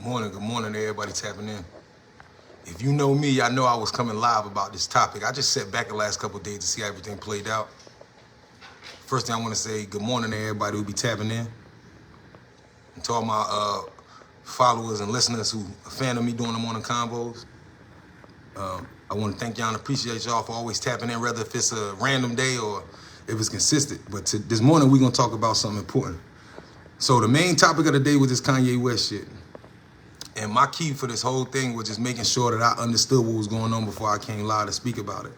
Good morning to everybody tapping in. If you know me, I know I was coming live about this topic. I just sat back the last couple of days to see how everything played out. First thing I want to say, good morning to everybody who be tapping in. And to all my followers and listeners who are a fan of me doing the morning convos. I want to thank y'all and appreciate y'all for always tapping in, whether if it's a random day or if it's consistent. But this morning, we're going to talk about something important. So the main topic of the day was this Kanye West shit. And my key for this whole thing was just making sure that I understood what was going on before I came live to speak about it.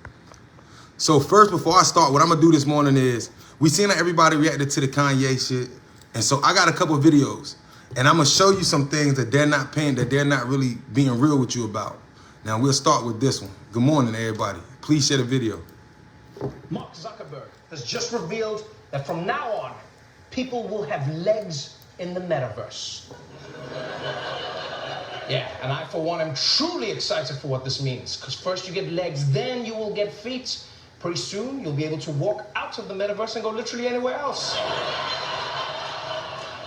So first, before I start, what I'm going to do this morning is, we seen how everybody reacted to the Kanye shit. And so I got a couple of videos. And I'm going to show you some things that they're not paying, that they're not really being real with you about. Now, we'll start with this one. Good morning, everybody. Please share the video. Mark Zuckerberg has just revealed that from now on, people will have legs in the metaverse. Yeah, and I, for one, am truly excited for what this means. Because first you get legs, then you will get feet. Pretty soon, you'll be able to walk out of the metaverse and go literally anywhere else.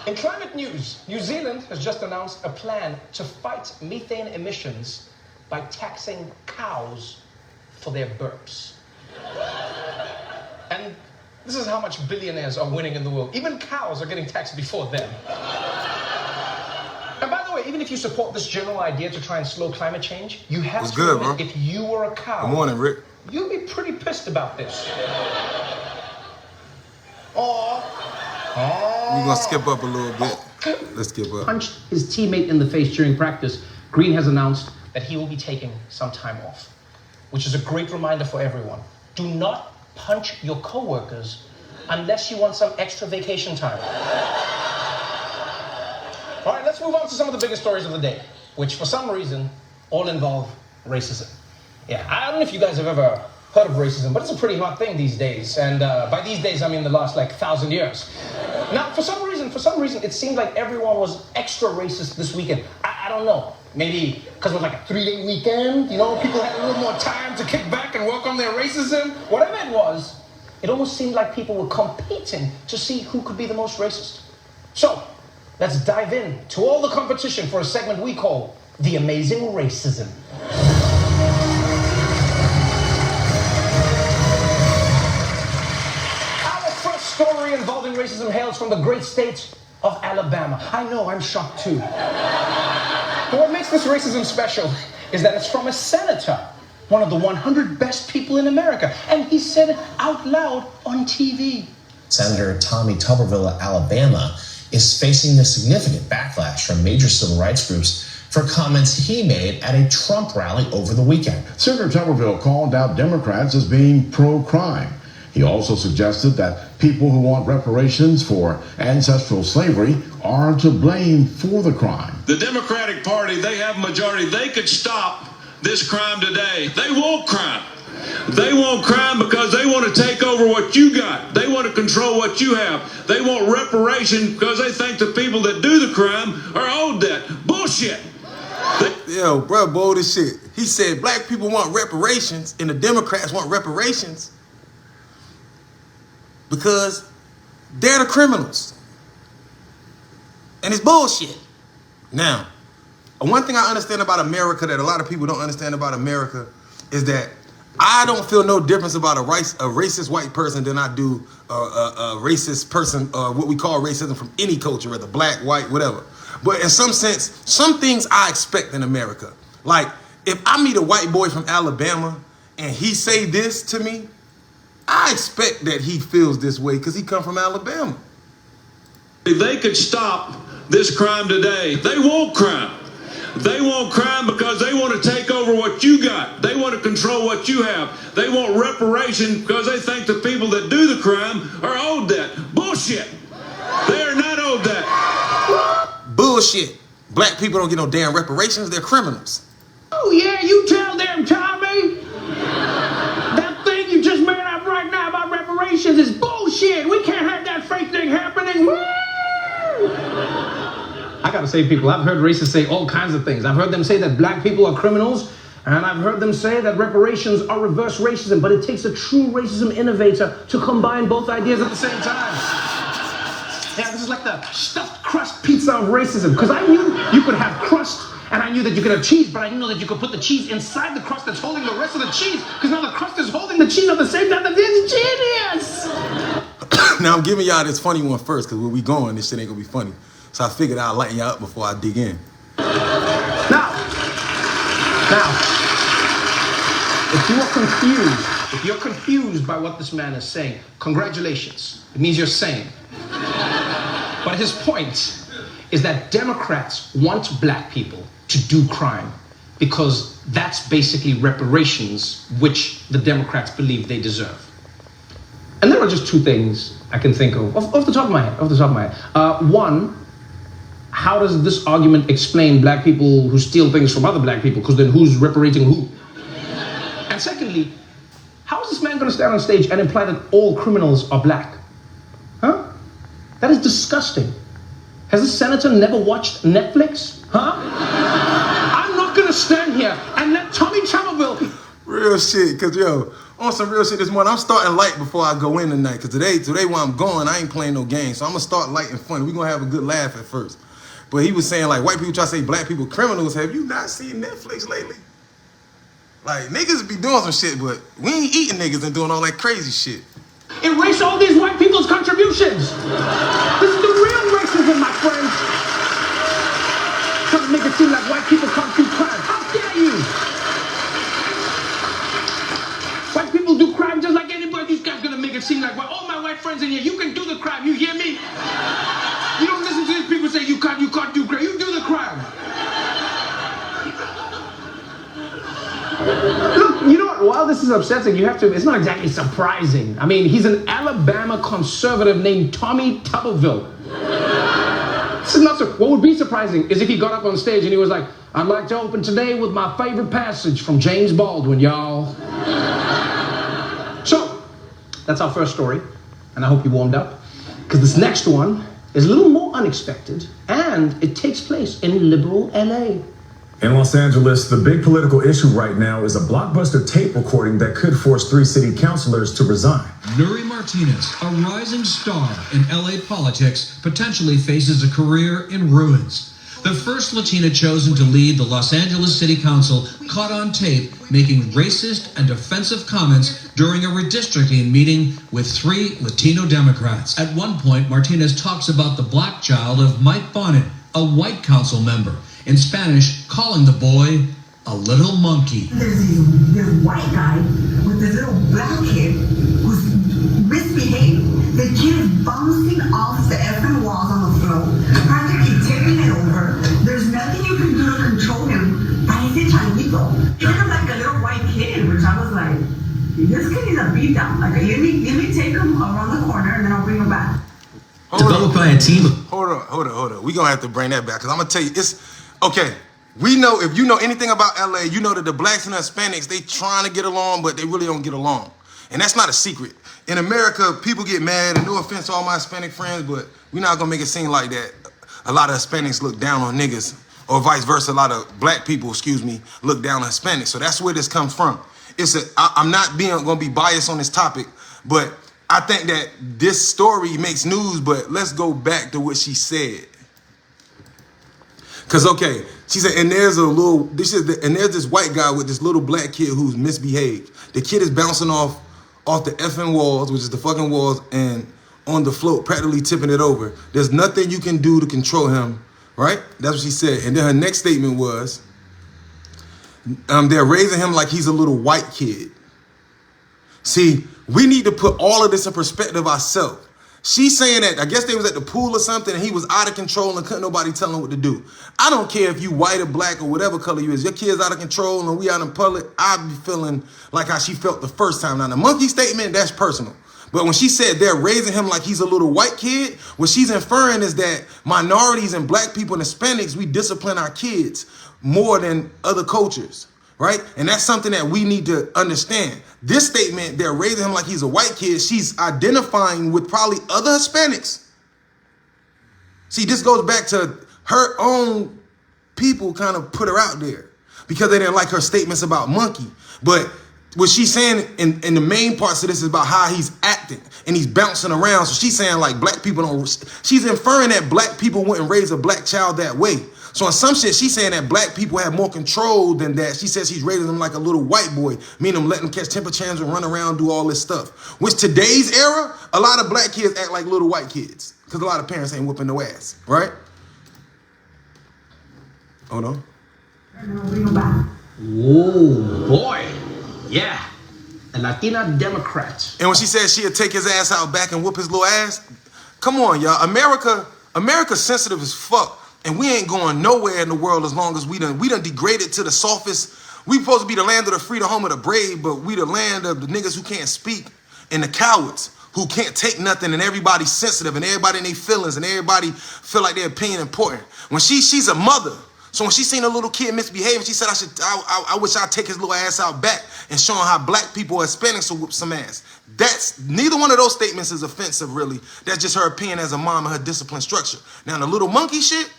In climate news, New Zealand has just announced a plan to fight methane emissions by taxing cows for their burps. And this is how much billionaires are winning in the world. Even cows are getting taxed before them. And by the way, even if you support this general idea to try and slow climate change, you have to admit, if you were a cow, good morning, Rick, you'd be pretty pissed about this. We're going to skip up a little bit. Let's skip up. Punched his teammate in the face during practice. Green has announced that he will be taking some time off, which is a great reminder for everyone. Do not punch your coworkers unless you want some extra vacation time. All right, let's move on to some of the biggest stories of the day, which for some reason all involve racism. Yeah, I don't know if you guys have ever heard of racism, but it's a pretty hot thing these days. And by these days, I mean the last 1,000 years. Now, for some reason, it seemed like everyone was extra racist this weekend. I don't know. Maybe because it was like a 3-day weekend, you know, people had a little more time to kick back and work on their racism. Whatever it was, it almost seemed like people were competing to see who could be the most racist. So, let's dive in to all the competition for a segment we call The Amazing Racism. Our first story involving racism hails from the great state of Alabama. I know, I'm shocked too. But what makes this racism special is that it's from a senator, one of the 100 best people in America, and he said it out loud on TV. Senator Tommy Tuberville of Alabama is facing a significant backlash from major civil rights groups for comments he made at a Trump rally over the weekend. Senator Tuberville called out Democrats as being pro-crime. He also suggested that people who want reparations for ancestral slavery are to blame for the crime. The Democratic Party, they have a majority. They could stop this crime today. They want crime. They want crime because they want to take over what you got. They want to control what you have. They want reparation because they think the people that do the crime are owed that. Bullshit. Yo, bro, bold as shit. He said black people want reparations and the Democrats want reparations because they're the criminals. And it's bullshit. Now, one thing I understand about America that a lot of people don't understand about America is that I don't feel no difference about a racist white person than I do a racist person, what we call racism from any culture, whether black, white, whatever. But in some sense, some things I expect in America. Like, if I meet a white boy from Alabama and he say this to me, I expect that he feels this way because he come from Alabama. They could stop this crime today. They want crime. They want crime because they want to take over what you got. They want to control what you have. They want reparation because they think the people that do the crime are owed that. Bullshit. They are not owed that. Bullshit. Black people don't get no damn reparations. They're criminals. Oh yeah, you tell them, Tommy. That thing you just made up right now about reparations is bullshit. We can't have that fake thing happening. Woo! I gotta say, people, I've heard racists say all kinds of things. I've heard them say that black people are criminals, and I've heard them say that reparations are reverse racism, but it takes a true racism innovator to combine both ideas at the same time. Yeah, this is like the stuffed crust pizza of racism. Because I knew you could have crust, and I knew that you could have cheese, but I didn't know that you could put the cheese inside the crust that's holding the rest of the cheese. Because now the crust is holding the cheese at the same time. That's genius! Now I'm giving y'all this funny one first, because where we going, this shit ain't gonna be funny. So I figured I'll lighten y'all up before I dig in. Now, if you're confused by what this man is saying, congratulations. It means you're sane. But his point is that Democrats want black people to do crime because that's basically reparations which the Democrats believe they deserve. And there are just two things I can think of off the top of my head. One, how does this argument explain black people who steal things from other black people? Because then who's reparating who? And secondly, how is this man going to stand on stage and imply that all criminals are black? Huh? That is disgusting. Has the senator never watched Netflix? Huh? I'm not going to stand here and let Tommy Tuberville... Real shit, because, yo, on some real shit this morning, I'm starting light before I go in tonight, because today where I'm going, I ain't playing no games, so I'm going to start light and funny. We're going to have a good laugh at first. But he was saying, like, white people try to say black people criminals. Have you not seen Netflix lately? Like, niggas be doing some shit, but we ain't eating niggas and doing all that crazy shit. Erase all these white people's contributions. This is the real racism, my friends. Trying to make it seem like white people can't do crime. How dare you? White people do crime just like anybody. These guys gonna make it seem like, well, all my white friends in here, you can do the crime. You hear me? You don't listen to these people say you can't do crime. You do the crime. Look, you know what? While this is upsetting, you have to, it's not exactly surprising. I mean, he's an Alabama conservative named Tommy Tuberville. This is not so, what would be surprising is if he got up on stage and he was like, I'd like to open today with my favorite passage from James Baldwin, y'all. So, that's our first story, and I hope you warmed up, because this next one is a little more unexpected, and it takes place in liberal LA. In Los Angeles, the big political issue right now is a blockbuster tape recording that could force 3 city councilors to resign. Nuri Martinez, a rising star in LA politics, potentially faces a career in ruins. The first Latina chosen to lead the Los Angeles City Council caught on tape making racist and offensive comments during a redistricting meeting with 3 Latino Democrats. At one point, Martinez talks about the black child of Mike Bonnet, a white council member. In Spanish, calling the boy a little monkey. There's this white guy with this little black kid who's misbehaved. The kid is bouncing off the effing walls on the floor, practically tipping it over. There's nothing you can do to control him. Parece changuito. Treat him like a little white kid, which I was like, this kid needs a beat down. Like, let me take him around the corner and then I'll bring him back. Developed by a team of... Hold on. We're going to have to bring that back, because I'm going to tell you, it's... Okay, we know, if you know anything about LA, you know that the blacks and the Hispanics, they trying to get along, but they really don't get along. And that's not a secret. In America, people get mad, and no offense to all my Hispanic friends, but we're not gonna make it seem like that. A lot of Hispanics look down on niggas, or vice versa, a lot of black people, look down on Hispanics. So that's where this comes from. I'm not gonna be biased on this topic, but I think that this story makes news, but let's go back to what she said. Cause okay, she said, and there's this white guy with this little black kid who's misbehaved. The kid is bouncing off the effing walls, which is the fucking walls, and on the float, practically tipping it over. There's nothing you can do to control him, right? That's what she said. And then her next statement was, they're raising him like he's a little white kid. See, we need to put all of this in perspective ourselves. She's saying that, I guess they was at the pool or something, and he was out of control and couldn't nobody tell him what to do. I don't care if you white or black or whatever color you is. Your kid's out of control and we out in public, I be feeling like how she felt the first time. Now, the monkey statement, that's personal. But when she said they're raising him like he's a little white kid, what she's inferring is that minorities and black people and Hispanics, we discipline our kids more than other cultures, right? And that's something that we need to understand. This statement, they're raising him like he's a white kid, she's identifying with probably other Hispanics. See, this goes back to her own people kind of put her out there because they didn't like her statements about monkey. But what she's saying in the main parts of this is about how he's acting and he's bouncing around. So she's saying like black people don't, she's inferring that black people wouldn't raise a black child that way. So in some shit, she's saying that black people have more control than that. She says he's raising them like a little white boy, meaning them letting them catch temper tantrums and run around, do all this stuff. Which today's era, a lot of black kids act like little white kids because a lot of parents ain't whooping no ass, right? Hold on. Oh boy, yeah, a Latina Democrat. And when she said she'd take his ass out back and whoop his little ass, come on, y'all. America's sensitive as fuck. And we ain't going nowhere in the world as long as we done degraded to the softest. We supposed to be the land of the free, the home of the brave, but we the land of the niggas who can't speak and the cowards who can't take nothing, and everybody's sensitive and everybody in their feelings and everybody feel like their opinion important. When she's a mother, so when she seen a little kid misbehaving, she said, I wish I'd take his little ass out back and show him how black people or Hispanics will whoop some ass. That's neither one of those statements is offensive, really. That's just her opinion as a mom and her discipline structure. Now the little monkey shit,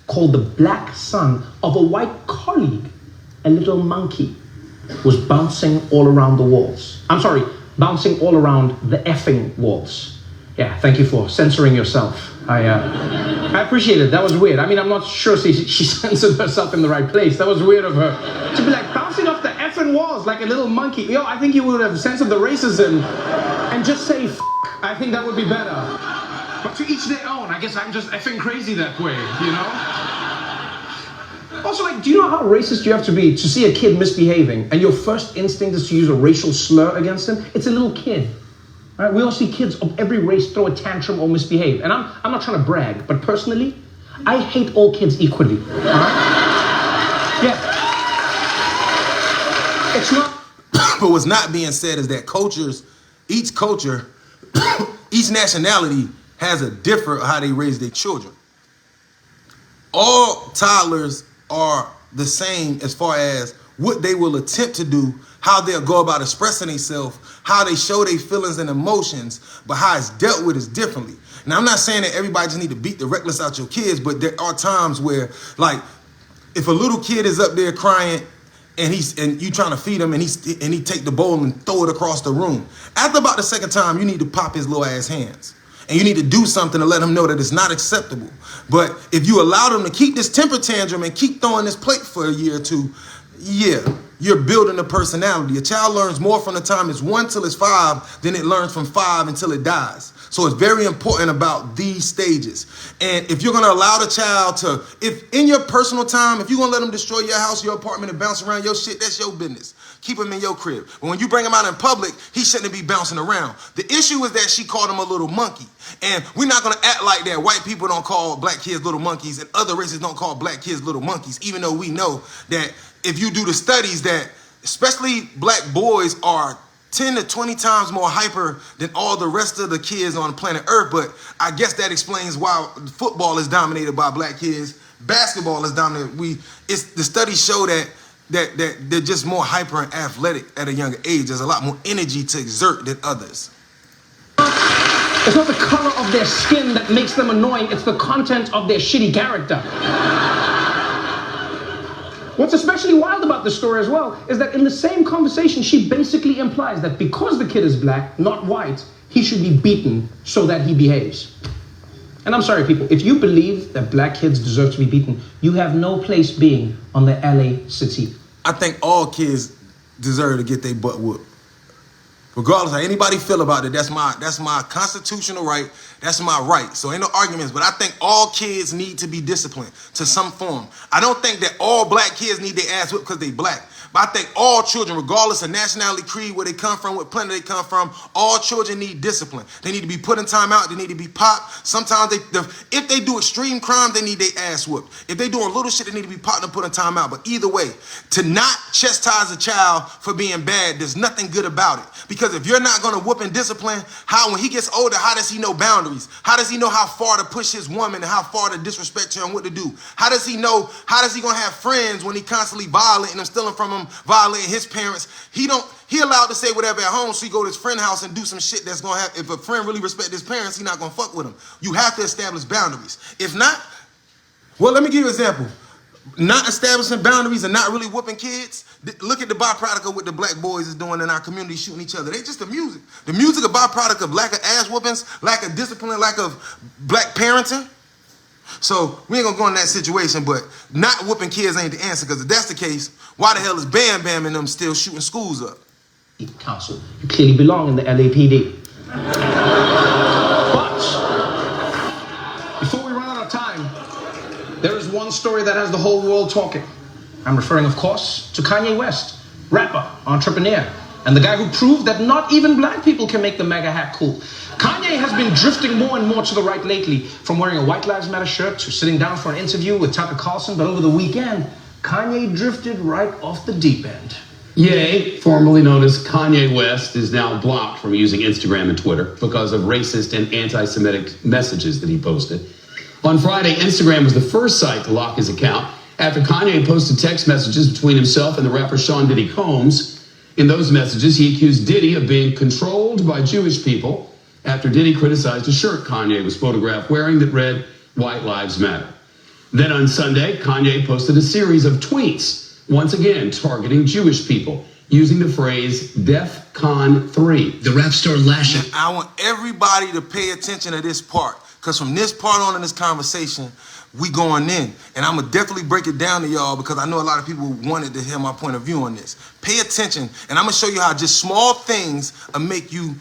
called the black son of a white colleague, a little monkey, was bouncing all around the walls. I'm sorry, bouncing all around the effing walls. Yeah, thank you for censoring yourself. I appreciate it. That was weird. I mean, I'm not sure she censored herself in the right place. That was weird of her to be like bouncing off the effing walls like a little monkey. Yo, I think you would have censored the racism and just say F***. I think that would be better. But to each their own. I guess I'm just effing crazy that way, you know? Also, like, do you know how racist you have to be to see a kid misbehaving and your first instinct is to use a racial slur against him? It's a little kid. Right? We all see kids of every race throw a tantrum or misbehave. And I'm not trying to brag, but personally, I hate all kids equally. Yeah. It's not. but what's not being said is that each culture, each nationality has a different how they raise their children. All toddlers are the same as far as what they will attempt to do, how they'll go about expressing themselves, how they show their feelings and emotions, but how it's dealt with is differently. Now, I'm not saying that everybody just need to beat the reckless out your kids, but there are times where, like, if a little kid is up there crying and you trying to feed him and he take the bowl and throw it across the room, after about the second time, you need to pop his little ass hands. And you need to do something to let him know that it's not acceptable. But if you allow them to keep this temper tantrum and keep throwing this plate for a year or two, yeah, you're building a personality. A child learns more from the time it's 1 till it's 5 than it learns from 5 until it dies. So it's very important about these stages. And if you're going to allow the child to, if in your personal time, if you're going to let them destroy your house, your apartment, and bounce around your shit, that's your business. Keep him in your crib. But when you bring him out in public, he shouldn't be bouncing around. The issue is that she called him a little monkey. And we're not going to act like that white people don't call black kids little monkeys and other races don't call black kids little monkeys, even though we know that if you do the studies that especially black boys are 10 to 20 times more hyper than all the rest of the kids on planet Earth. But I guess that explains why football is dominated by black kids. Basketball is dominated. The studies show that they're just more hyper and athletic at a younger age. There's a lot more energy to exert than others. It's not the color of their skin that makes them annoying. It's the content of their shitty character. What's especially wild about this story as well is that in the same conversation, she basically implies that because the kid is black, not white, he should be beaten so that he behaves. And I'm sorry, people, if you believe that black kids deserve to be beaten, you have no place being on the LA city. I think all kids deserve to get their butt whooped. Regardless of how anybody feel about it, that's my constitutional right. That's my right. So ain't no arguments, but I think all kids need to be disciplined to some form. I don't think that all black kids need their ass whipped because they black. But I think all children, regardless of nationality, creed, where they come from, what planet they come from, all children need discipline. They need to be put in time out. They need to be popped. Sometimes if they do extreme crime, they need their ass whooped. If they doing little shit, they need to be popped and put in time out. But either way, to not chastise a child for being bad, there's nothing good about it. Because if you're not going to whoop and discipline, when he gets older, how does he know boundaries? How does he know how far to push his woman and how far to disrespect her and what to do? How does he going to have friends when he constantly violating them, stealing from him, violating his parents? He allowed to say whatever at home, so he go to his friend's house and do some shit that's going to have, if a friend really respect his parents, he not going to fuck with him. You have to establish boundaries. If not, well, let me give you an example. not establishing boundaries and not really whooping kids. Look at the byproduct of what the black boys is doing in our community, shooting each other. They just the music. The music a byproduct of lack of ass whoopings, lack of discipline, lack of black parenting. So we ain't gonna go in that situation, but not whooping kids ain't the answer, because if that's the case, why the hell is Bam Bam and them still shooting schools up? Council, you clearly belong in the LAPD. But before we run out of time, there is one story that has the whole world talking. I'm referring, of course, to Kanye West, rapper, entrepreneur, and the guy who proved that not even black people can make the MAGA hat cool. Kanye has been drifting more and more to the right lately, from wearing a White Lives Matter shirt to sitting down for an interview with Tucker Carlson, but over the weekend, Kanye drifted right off the deep end. Ye, formerly known as Kanye West, is now blocked from using Instagram and Twitter because of racist and anti-Semitic messages that he posted. On Friday, Instagram was the first site to lock his account after Kanye posted text messages between himself and the rapper Sean Diddy Combs. In those messages, he accused Diddy of being controlled by Jewish people after Diddy criticized a shirt Kanye was photographed wearing that read, "White Lives Matter." Then on Sunday, Kanye posted a series of tweets, once again targeting Jewish people, using the phrase DEFCON 3. The rap star lashing. I want everybody to pay attention to this part, because from this part on in this conversation, we going in. And I'm going to definitely break it down to y'all, because I know a lot of people wanted to hear my point of view on this. Pay attention, and I'm going to show you how just small things will make you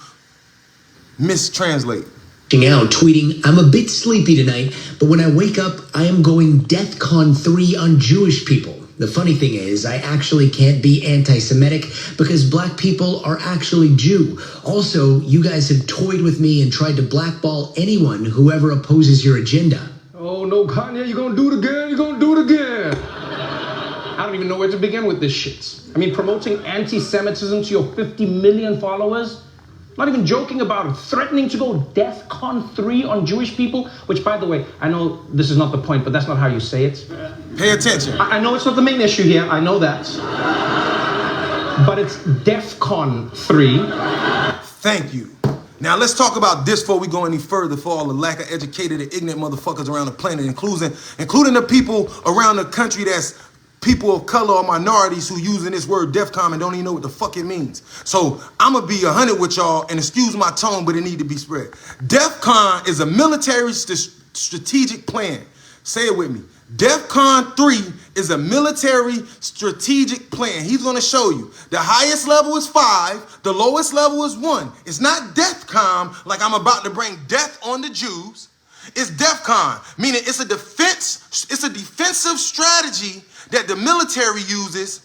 mistranslate. Out tweeting, "I'm a bit sleepy tonight, but when I wake up, I am going DEFCON 3 on Jewish people. The funny thing is, I actually can't be anti-Semitic because black people are actually Jew. Also, you guys have toyed with me and tried to blackball anyone who ever opposes your agenda." Oh no, Kanye, you're gonna do it again, you're gonna do it again. I don't even know where to begin with this shit. I mean, promoting anti-Semitism to your 50 million followers? Not even joking about it, threatening to go DEFCON 3 on Jewish people, which, by the way, I know this is not the point, but that's not how you say it. Pay attention. I know it's not the main issue here, I know that. But it's DEFCON 3. Thank you. Now let's talk about this before we go any further, for all the lack of educated and ignorant motherfuckers around the planet, including the people around the country that's people of color or minorities who using this word DEFCON and don't even know what the fuck it means. So I'm gonna be 100 with y'all, and excuse my tone, but it need to be spread. DEFCON is a military strategic plan. Say it with me. DEFCON 3 is a military strategic plan. He's gonna show you. The highest level is 5, the lowest level is 1. It's not DEFCON like I'm about to bring death on the Jews. It's DEFCON, meaning it's a defensive strategy that the military uses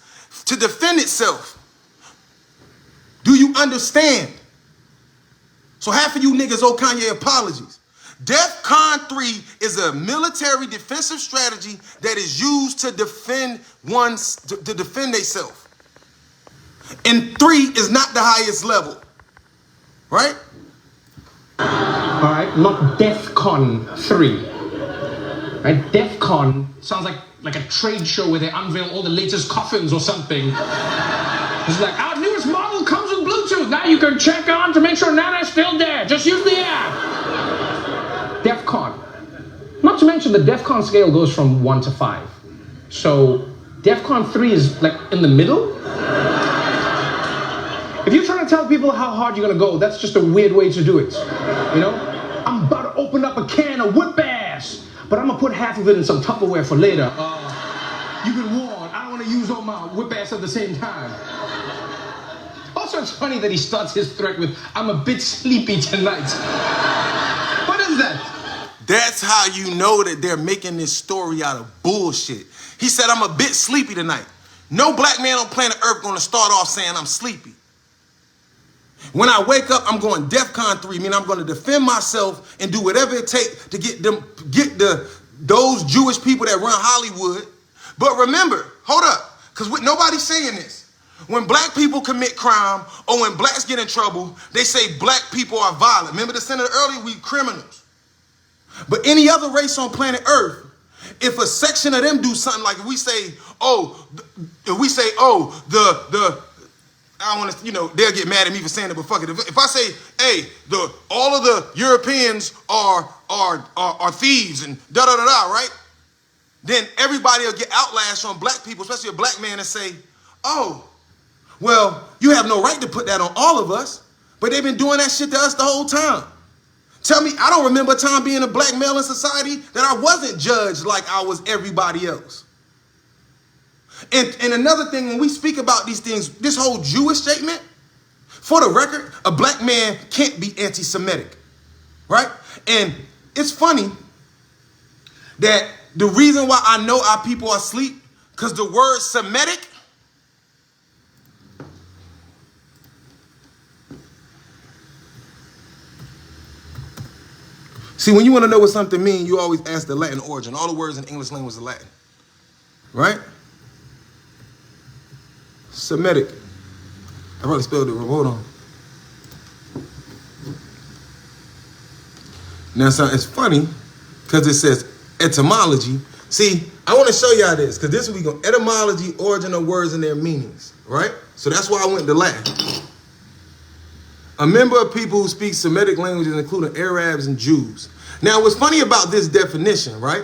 to defend itself. Do you understand? So half of you niggas owe Kanye apologies. DEFCON 3 is a military defensive strategy that is used to defend themselves. And 3 is not the highest level, right? All right, not DEFCON 3. Right, DEFCON sounds like a trade show where they unveil all the latest coffins or something. It's like, our newest model comes with Bluetooth. Now you can check on to make sure Nana's still there. Just use the app. DEFCON. Not to mention the DEFCON scale goes from 1 to 5. So DEFCON 3 is like in the middle. If you're trying to tell people how hard you're gonna go, that's just a weird way to do it. You know? I'm about to open up a can of whip ass, but I'm gonna put half of it in some Tupperware for later. You've been warned. I don't want to use all my whip ass at the same time. Also, it's funny that he starts his threat with, "I'm a bit sleepy tonight." What is that? That's how you know that they're making this story out of bullshit. He said, "I'm a bit sleepy tonight." No black man on planet Earth gonna start off saying I'm sleepy. When I wake up, I'm going DEFCON 3, meaning I'm going to defend myself and do whatever it takes to get those Jewish people that run Hollywood. But remember, hold up, because nobody's saying this. When black people commit crime or when blacks get in trouble, they say black people are violent. Remember the senator earlier, we criminals. But any other race on planet Earth, if a section of them do something, like if we say, I don't want to, they'll get mad at me for saying it, but fuck it. If I say, hey, all of the Europeans are thieves and da-da-da-da, right? then everybody will get outlashed on black people, especially a black man, and say, oh, well, you have no right to put that on all of us, but they've been doing that shit to us the whole time. Tell me, I don't remember a time being a black male in society that I wasn't judged like I was everybody else. And another thing, when we speak about these things, this whole Jewish statement, for the record, a black man can't be anti-Semitic, right? And it's funny that the reason why I know our people are asleep, because the word Semitic, see, when you want to know what something means, you always ask the Latin origin. All the words in English language are Latin, right? Semitic. I probably spelled it wrong. Hold on. Now, it's funny because it says etymology. See, I want to show y'all this because this week on etymology, origin of words and their meanings, right? So that's why I went to Latin. A member of people who speak Semitic languages, including Arabs and Jews. Now, what's funny about this definition, right?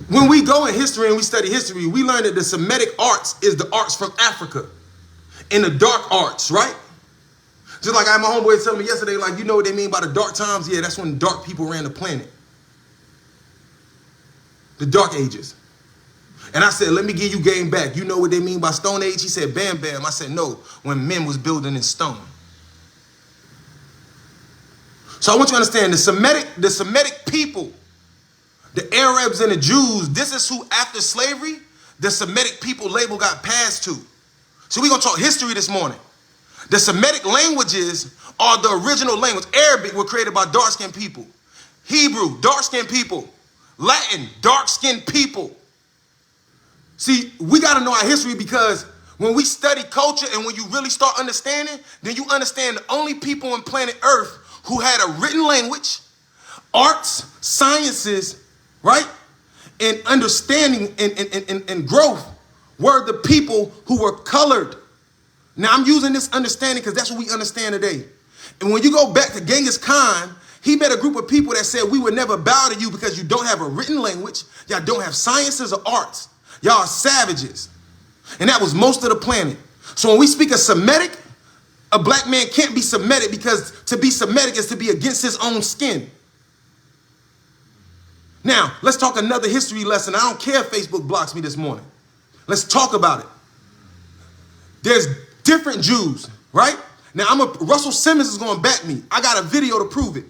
When we go in history and we study history, we learn that the Semitic arts is the arts from Africa and the dark arts, right? Just like I had my homeboy tell me yesterday, like, you know what they mean by the dark times? Yeah, that's when dark people ran the planet. The dark ages. And I said, let me give you game back. You know what they mean by Stone Age? He said, bam, bam. I said, no, when men was building in stone. So I want you to understand the Semitic people, the Arabs and the Jews, this is who after slavery, the Semitic people label got passed to. So we're going to talk history this morning. The Semitic languages are the original language. Arabic were created by dark-skinned people. Hebrew, dark-skinned people. Latin, dark-skinned people. See, we got to know our history because when we study culture and when you really start understanding, then you understand the only people on planet Earth who had a written language, arts, sciences, right? And understanding and growth were the people who were colored. Now, I'm using this understanding because that's what we understand today. And when you go back to Genghis Khan, he met a group of people that said, we would never bow to you because you don't have a written language. Y'all don't have sciences or arts. Y'all are savages. And that was most of the planet. So when we speak of Semitic, a black man can't be Semitic because to be Semitic is to be against his own skin. Now, let's talk another history lesson. I don't care if Facebook blocks me this morning. Let's talk about it. There's different Jews, right? Now, Russell Simmons is going to back me. I got a video to prove it.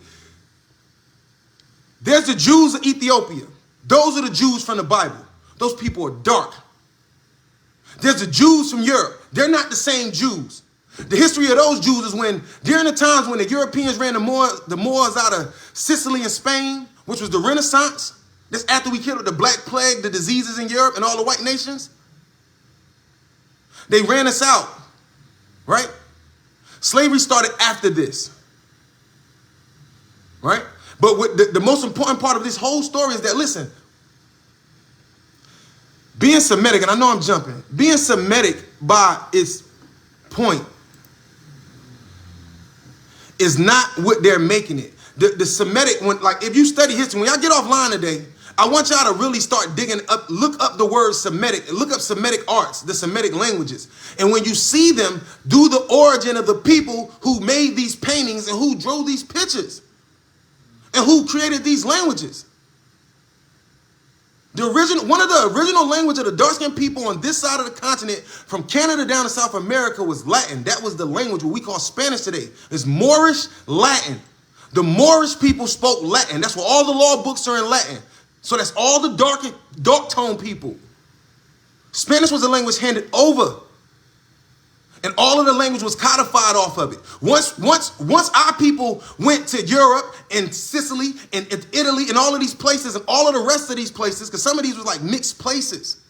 There's the Jews of Ethiopia. Those are the Jews from the Bible. Those people are dark. There's the Jews from Europe. They're not the same Jews. The history of those Jews is when, during the times when the Europeans ran the Moors out of Sicily and Spain, which was the Renaissance, this after we killed the Black Plague, the diseases in Europe and all the white nations, they ran us out, right? Slavery started after this, right? But what the most important part of this whole story is that, listen, being Semitic, and I know I'm jumping, being Semitic by its point is not what they're making it. The Semitic, like if you study history, when y'all get offline today, I want y'all to really start digging up, look up the word Semitic, look up Semitic arts, the Semitic languages. And when you see them, do the origin of the people who made these paintings and who drew these pictures and who created these languages. One of the original language of the dark-skinned people on this side of the continent, from Canada down to South America, was Latin. That was the language what we call Spanish today. It's Moorish Latin. The Moorish people spoke Latin. That's why all the law books are in Latin. So that's all the dark tone people. Spanish was a language handed over. And all of the language was codified off of it. Once our people went to Europe and Sicily and Italy and all of these places and all of the rest of these places, because some of these was like mixed places.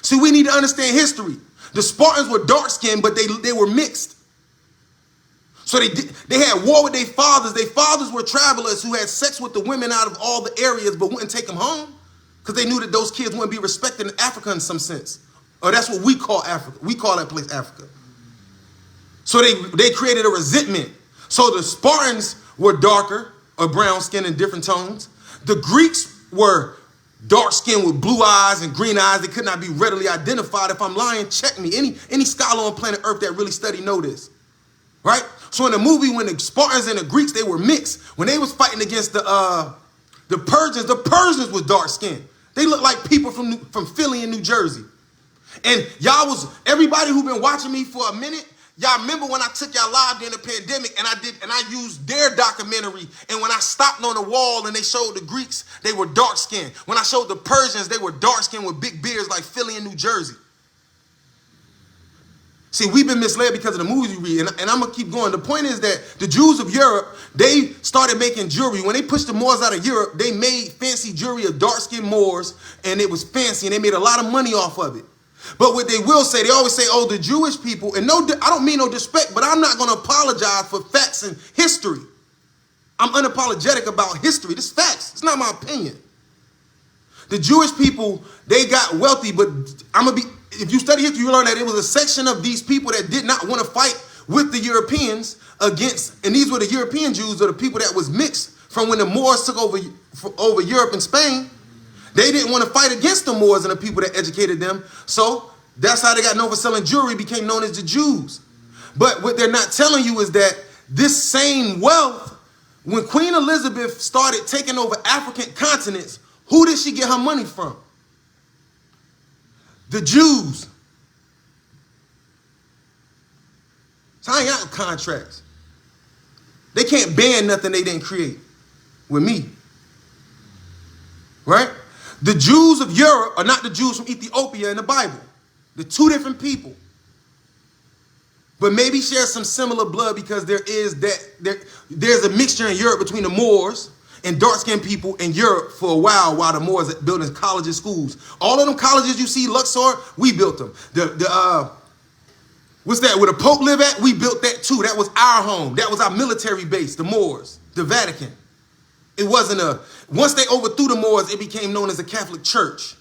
See, we need to understand history. The Spartans were dark-skinned, but they were mixed. So they had war with their fathers. Their fathers were travelers who had sex with the women out of all the areas but wouldn't take them home because they knew that those kids wouldn't be respected in Africa in some sense. Or that's what we call Africa. We call that place Africa. So they created a resentment. So the Spartans were darker or brown skin in different tones. The Greeks were dark skin with blue eyes and green eyes that could not be readily identified. If I'm lying, check me. Any scholar on planet Earth that really study know this, right? So in the movie, when the Spartans and the Greeks, they were mixed. When they was fighting against the Persians was dark skinned. They looked like people from Philly and New Jersey. And everybody who been watching me for a minute, y'all remember when I took y'all live during the pandemic and I used their documentary, and when I stopped on the wall and they showed the Greeks, they were dark skinned. When I showed the Persians, they were dark skinned with big beards like Philly and New Jersey. See, we've been misled because of the movies we read, and I'm going to keep going. The point is that the Jews of Europe, they started making jewelry. When they pushed the Moors out of Europe, they made fancy jewelry of dark-skinned Moors, and it was fancy, and they made a lot of money off of it. But what they will say, they always say, oh, the Jewish people, and no, I don't mean no disrespect, but I'm not going to apologize for facts and history. I'm unapologetic about history. This is facts. It's not my opinion. The Jewish people, they got wealthy, but if you study history, you learn that it was a section of these people that did not want to fight with the Europeans against, and these were the European Jews, or the people that was mixed from when the Moors took over Europe and Spain. They didn't want to fight against the Moors and the people that educated them. So that's how they got known for selling jewelry, became known as the Jews. But what they're not telling you is that this same wealth, when Queen Elizabeth started taking over African continents, who did she get her money from? The Jews. So I ain't got contracts. They can't ban nothing they didn't create with me. Right? The Jews of Europe are not the Jews from Ethiopia in the Bible. They're two different people. But maybe share some similar blood, because there's a mixture in Europe between the Moors and dark-skinned people in Europe for a while the Moors are building colleges, schools. All of them colleges you see, Luxor, we built them. What's that? Where the Pope live at? We built that too. That was our home. That was our military base, the Moors, the Vatican. It wasn't once they overthrew the Moors, it became known as a Catholic Church.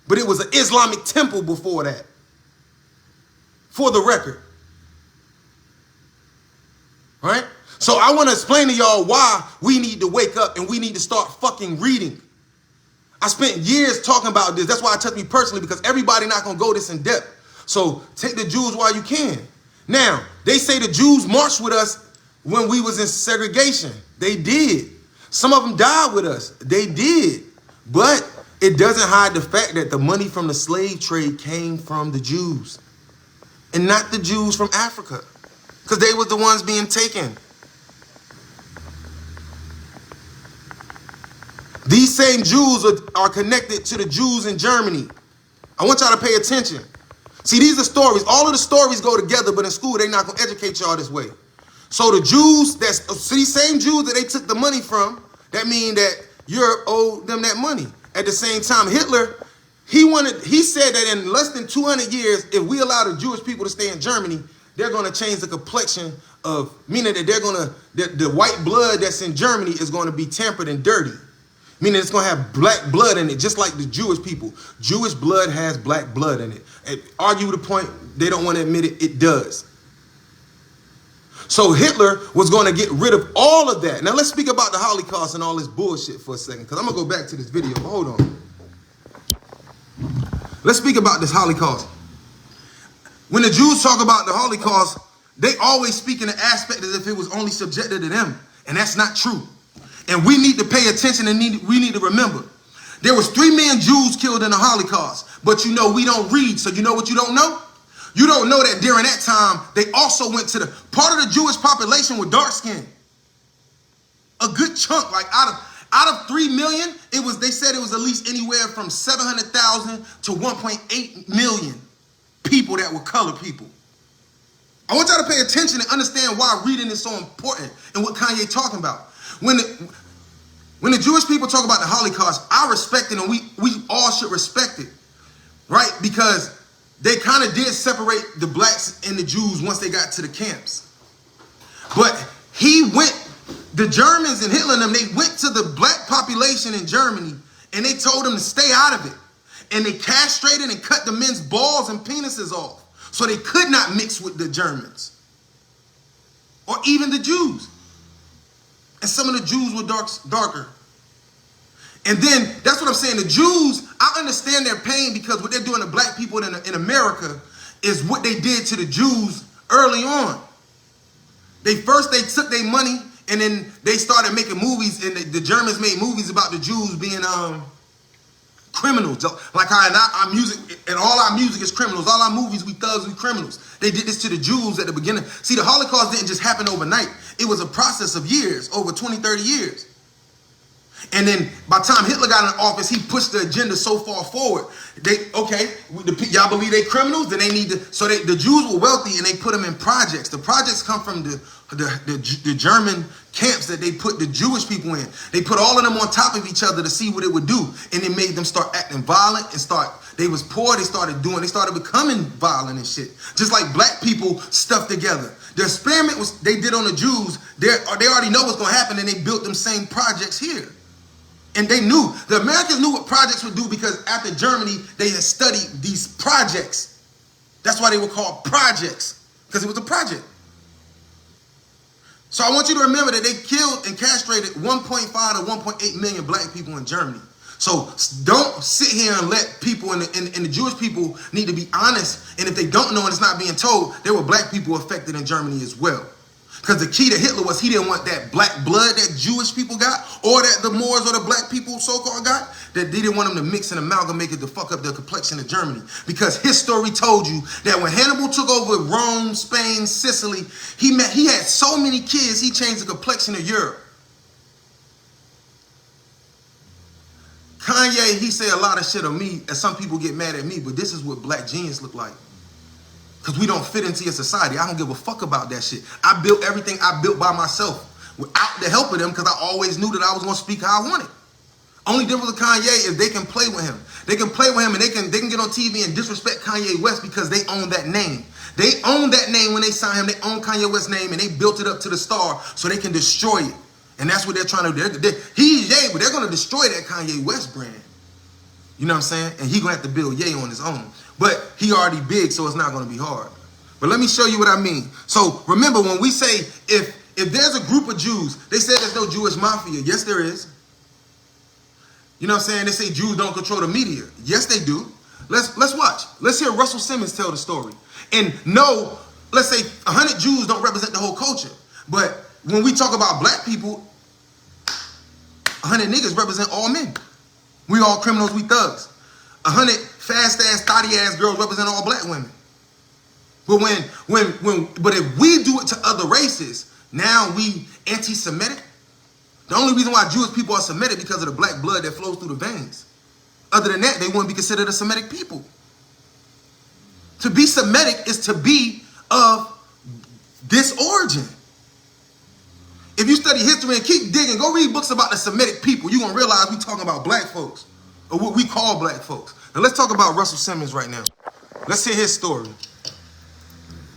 But it was an Islamic temple before that. For the record. Right? So I want to explain to y'all why we need to wake up and we need to start fucking reading. I spent years talking about this. That's why it touched me personally, because everybody not going to go this in depth. So take the Jews while you can. Now, they say the Jews marched with us when we was in segregation. They did. Some of them died with us. They did. But it doesn't hide the fact that the money from the slave trade came from the Jews and not the Jews from Africa, because they were the ones being taken. These same Jews are connected to the Jews in Germany. I want y'all to pay attention. See, these are stories. All of the stories go together, but in school, they're not going to educate y'all this way. So the Jews, these same Jews that they took the money from, that mean that Europe owed them that money. At the same time, Hitler, he said that in less than 200 years, if we allow the Jewish people to stay in Germany, they're going to change the complexion of, meaning that the white blood that's in Germany is going to be tampered and dirty. Meaning it's going to have black blood in it, just like the Jewish people. Jewish blood has black blood in it. And argue the point, they don't want to admit it, it does. So Hitler was going to get rid of all of that. Now let's speak about the Holocaust and all this bullshit for a second, because I'm going to go back to this video. Hold on. Let's speak about this Holocaust. When the Jews talk about the Holocaust, they always speak in the aspect as if it was only subjected to them. And that's not true. And we need to pay attention, and we need to remember. There was 3 million Jews killed in the Holocaust. But you know we don't read, so you know what you don't know? You don't know that during that time, they also went to the part of the Jewish population with dark skin. A good chunk, like out of 3 million, they said it was at least anywhere from 700,000 to 1.8 million people that were colored people. I want y'all to pay attention and understand why reading is so important and what Kanye talking about. When the Jewish people talk about the Holocaust, I respect it, and we all should respect it, right? Because they kind of did separate the blacks and the Jews once they got to the camps. But the Germans and Hitler and them, they went to the black population in Germany and they told them to stay out of it. And they castrated and cut the men's balls and penises off so they could not mix with the Germans or even the Jews. And some of the Jews were darker. And then, that's what I'm saying, the Jews, I understand their pain because what they're doing to black people in America is what they did to the Jews early on. They took their money and then they started making movies, and the Germans made movies about the Jews being criminals. Like how our music, and all our music is criminals. All our movies, we thugs, we criminals. They did this to the Jews at the beginning. See, the Holocaust didn't just happen overnight. It was a process of years, over 20, 30 years. And then by the time Hitler got in office, he pushed the agenda so far forward. Y'all believe they criminals? Then they need to. So the Jews were wealthy, and they put them in projects. The projects come from the German camps that they put the Jewish people in. They put all of them on top of each other to see what it would do, and it made them start acting violent and They was poor. They started becoming violent and shit. Just like black people stuck together. The experiment they did on the Jews. They already know what's gonna happen, and they built them same projects here. And they knew, the Americans knew what projects would do because after Germany, they had studied these projects. That's why they were called projects, because it was a project. So I want you to remember that they killed and castrated 1.5 to 1.8 million black people in Germany. So don't sit here and let people, and the Jewish people need to be honest. And if they don't know and it's not being told, there were black people affected in Germany as well. Because the key to Hitler was he didn't want that black blood that Jewish people got, or that the Moors or the black people so-called got, that they didn't want them to mix and amalgamate it to fuck up the complexion of Germany. Because his story told you that when Hannibal took over Rome, Spain, Sicily, he had so many kids, he changed the complexion of Europe. Kanye, he said a lot of shit on me, and some people get mad at me, but this is what black genius look like. Because we don't fit into your society. I don't give a fuck about that shit. I built everything I built by myself without the help of them because I always knew that I was going to speak how I wanted. Only difference with Kanye is they can play with him. They can play with him, and they can get on TV and disrespect Kanye West because they own that name. They own that name when they signed him. They own Kanye West's name, and they built it up to the star so they can destroy it. And that's what they're trying to do. He's Ye, but they're going to destroy that Kanye West brand. You know what I'm saying? And he's going to have to build Ye on his own. But he already big, so it's not going to be hard. But let me show you what I mean. So remember, when we say, if there's a group of Jews, they say there's no Jewish mafia. Yes, there is. You know what I'm saying? They say Jews don't control the media. Yes, they do. Let's watch. Let's hear Russell Simmons tell the story. And no, let's say 100 Jews don't represent the whole culture. But when we talk about black people, 100 niggas represent all men. We all criminals, we thugs. 100 fast-ass, thotty-ass girls represent all black women. But but if we do it to other races, now we anti-Semitic. The only reason why Jewish people are Semitic because of the black blood that flows through the veins. Other than that, they wouldn't be considered a Semitic people. To be Semitic is to be of this origin. If you study history and keep digging, go read books about the Semitic people, you're going to realize we're talking about black folks, or what we call black folks. Now let's talk about Russell Simmons right now. Let's hear his story.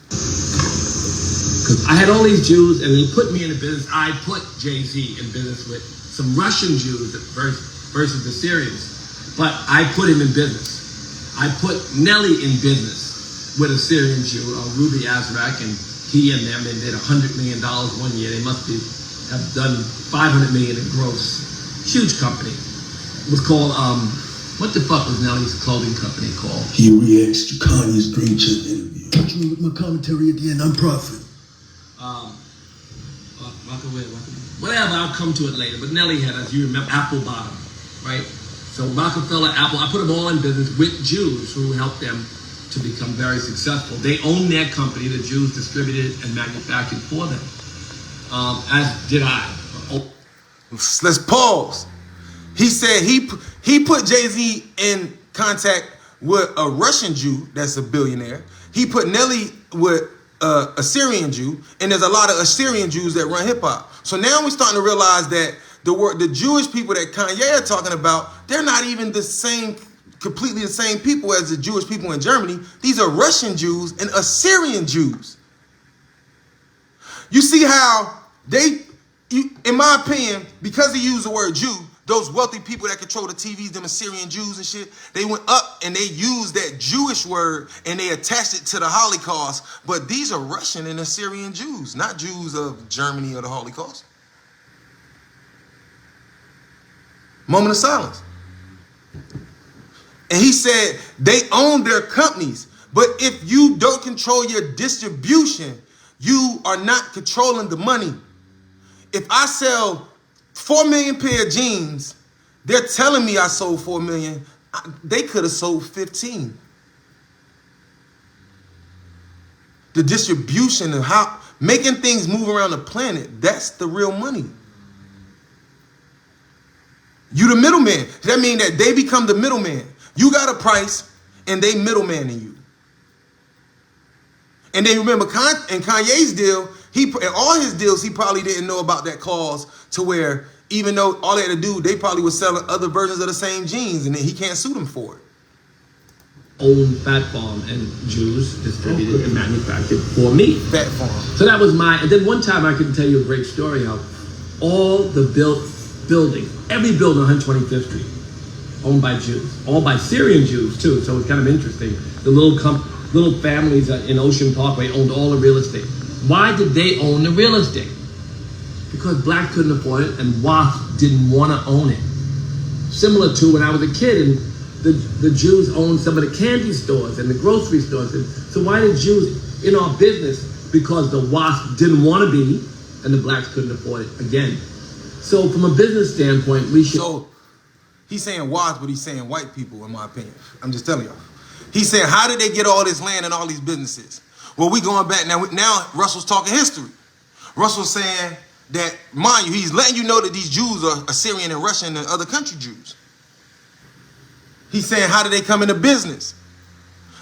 Because I had all these Jews, and they put me in the business. I put Jay-Z in business with some Russian Jews versus the Syrians. But I put him in business. I put Nelly in business with a Syrian Jew, Ruby Azrak, and he and them, they did $100 million one year. They must have done $500 million in gross. Huge company. It was called, what the fuck was Nelly's clothing company called? He reacts to Kanye's Green Check interview. With my commentary at the end, I'm profit. Whatever, I'll come to it later. But Nelly had, as you remember, Apple Bottom, right? So Rockefeller, Apple, I put them all in business with Jews who helped them to become very successful. They owned their company. The Jews distributed and manufactured for them, as did I. Let's pause. He said he put Jay-Z in contact with a Russian Jew that's a billionaire. He put Nelly with a Syrian Jew, and there's a lot of Assyrian Jews that run hip-hop. So now we're starting to realize that the Jewish people that Kanye are talking about, they're not even completely the same people as the Jewish people in Germany. These are Russian Jews and Assyrian Jews. You see how in my opinion, because they use the word Jew, those wealthy people that control the TVs, them Assyrian Jews and shit, they went up and they used that Jewish word and they attached it to the Holocaust. But these are Russian and Assyrian Jews, not Jews of Germany or the Holocaust. Moment of silence. And he said they own their companies, but if you don't control your distribution, you are not controlling the money. If I sell 4 million pair of jeans, they're telling me I sold 4 million. They could have sold 15. The distribution and how making things move around the planet, that's the real money. You the middleman. That means that they become the middleman. You got a price and they middlemaning you. And then remember, in Kanye's deal, in all his deals, he probably didn't know about that clause to where even though all they had to do, they probably were selling other versions of the same jeans and then he can't sue them for it. Own Fat Farm and Jews distributed and manufactured for me. Fat Farm. So that was my, and then one time I can tell you a great story how all the buildings, every building on 125th Street, owned by Jews, all by Syrian Jews too. So it's kind of interesting. The little families in Ocean Parkway owned all the real estate. Why did they own the real estate? Because blacks couldn't afford it and WASP didn't want to own it. Similar to when I was a kid and the Jews owned some of the candy stores and the grocery stores. And so why did Jews in our business? Because the WASP didn't want to be and the blacks couldn't afford it again. So from a business standpoint, we should... So he's saying WASP, but he's saying white people, in my opinion. I'm just telling y'all. He's saying, how did they get all this land and all these businesses? Well, we going back now. Now Russell's talking history. Russell's saying that, mind you, he's letting you know that these Jews are Assyrian and Russian and other country Jews. He's saying, how did they come into business?